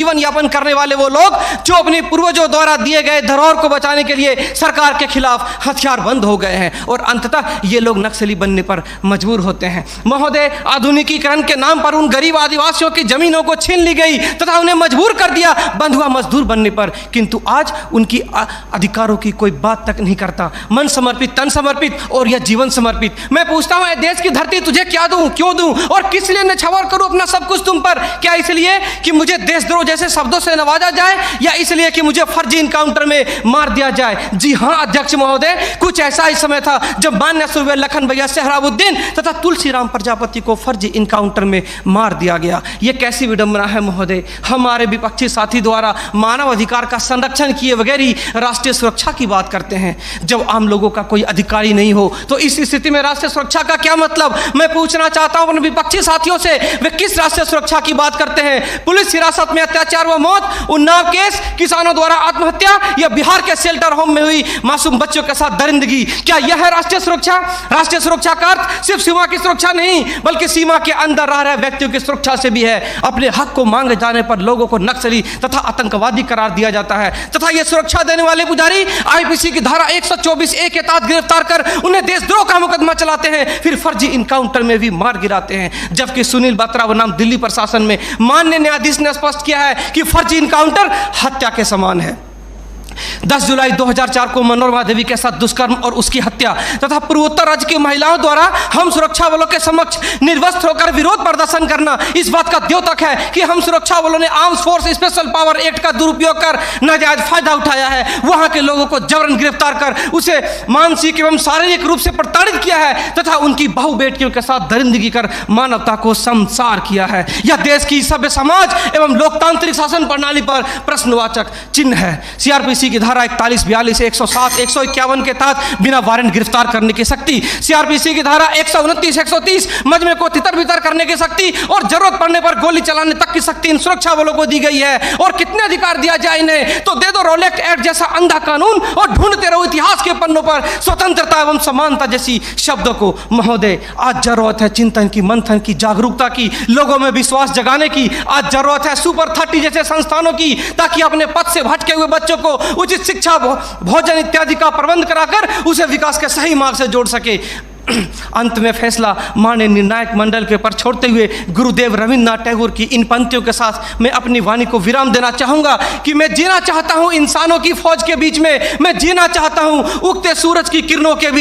जीवन यापन करने वाले वो लोग जो अपने पूर्वजों द्वारा दिए गए धरोहर को बचाने के लिए सरकार के खिलाफ हथियार बंद हो गए हैं और अंततः ये लोग नक्सली बनने पर मजबूर होते हैं। महोदय, आधुनिकीकरण के नाम पर उन गरीब आदिवासियों की जमीनों को छीन ली गई तथा उन्हें मजबूर कर दिया बंधुआ मजदूर बनने पर, किंतु आज उनकी अधिकारों की कोई बात तक नहीं करता। मन समर्पित, तन समर्पित और यह जीवन समर्पित। मैं पूछता हूं, देश की धरती तुझे क्या दूं, क्यों दूं और किस लिए न्यौछावर करूं अपना सब कुछ तुम पर? क्या इसलिए कि मुझे देशद्रोह जैसे शब्दों से नवाजा जाए या इसलिए कि मुझे फर्जी इनकाउंटर में मार दिया जाए? जी हां अध्यक्ष महोदय, कुछ ऐसा ही समय था जब मान्य सूबे लखन भैया सेहराबुद्दीन तथा तुलसीराम प्रजापति को फर्जी इनकाउंटर में मार दिया गया। यह कैसी विडंबना है महोदय। हमारे विपक्षी साथी द्वारा मानव अधिकार का संरक्षण किए बगैर ही राष्ट्रीय सुरक्षा की बात करते हैं। जब आम लोगों का कोई अधिकार ही नहीं हो तो इस स्थिति में राष्ट्रीय सुरक्षा का क्या मतलब? मैं पूछना चाहता हूं अपने विपक्षी साथियों से, वे किस राष्ट्रीय सुरक्षा की बात करते हैं? पुलिस हिरासत में अत्याचार व मौत, उन्नाव केस, किसानों द्वारा आत्महत्या या बिहार के शेल्टर होम में हुई मासूम बच्चों के साथ दरिंदगी, क्या यह है राष्ट्रीय सुरक्षा? राष्ट्रीय सुरक्षा का अर्थ सिर्फ सीमा की सुरक्षा नहीं बल्कि सीमा के अंदर रह रहे व्यक्तियों की सुरक्षा से भी है। अपने हक को मांगे जाने पर लोगों को नक्सली तथा आतंकवादी करार दिया जाता है तथा यह सुरक्षा देने वाले पुजारी आईपीसी की धारा 124A के तहत गिरफ्तार कर उन्हें देशद्रोह का मुकदमा चलाते हैं, फिर फर्जी इनकाउंटर में भी मार गिराते हैं। जबकि सुनील बत्रा बनाम दिल्ली प्रशासन में माननीय न्यायाधीश ने स्पष्ट किया है कि फर्जी इनकाउंटर हत्या के समान है। 10 जुलाई 2004 को मनोरमा देवी के साथ दुष्कर्म और उसकी हत्या तथा पूर्वोत्तर राज्य की महिलाओं द्वारा हम सुरक्षा बलों के समक्ष निर्वस्त्र होकर विरोध प्रदर्शन करना इस बात का द्योतक है कि हम सुरक्षा बलों ने arms force special power act का दुरुपयोग कर नाजायज फायदा उठाया है। वहां के लोगों को जबरन गिरफ्तार कर उसे मानसिक एवं शारीरिक रूप से प्रताड़ित किया है तथा उनकी बहु बेटियों के साथ दरिंदगी कर मानवता को संसार किया है। यह देश की सभ्य समाज एवं लोकतांत्रिक शासन प्रणाली पर प्रश्नवाचक चिन्ह है। सीआरपीसी की धारा 41, 42, 107, 151 के तहत बिना वारंट गिरफ्तार करने की शक्ति, सीआरपीसी की धारा 129, 130 मजमे को तितर बितर करने की शक्ति और जरूरत पड़ने पर गोली चलाने तक की शक्ति इन सुरक्षा बलों को दी गई है। और कितने अधिकार दिया जाए इन्हें? तो दे दो रोलेक्ट एक्ट जैसा अंधा कानून और ढूंढते रहो इतिहास के पन्नों पर स्वतंत्रता एवं समानता जैसी शब्दों को। महोदय, आज जरूरत है चिंतन की, मंथन की, जागरूकता की, लोगों में विश्वास जगाने की। आज जरूरत है सुपर 30 जैसे संस्थानों की ताकि अपने पथ से भटके हुए बच्चों को उचित शिक्षा, भोजन इत्यादि का प्रबंध कराकर उसे विकास के सही मार्ग से जोड़ सके। अंत में फैसला माननीय निर्णायक मंडल के पर छोड़ते हुए गुरुदेव रविन्द्रनाथ टैगोर की इन पंक्तियों के साथ मैं अपनी वाणी को विराम देना चाहूंगा कि मैं जीना चाहता हूं इंसानों की फौज के बीच में, मैं जीना चाहता हूं उगते सूरज की किरणों के बीच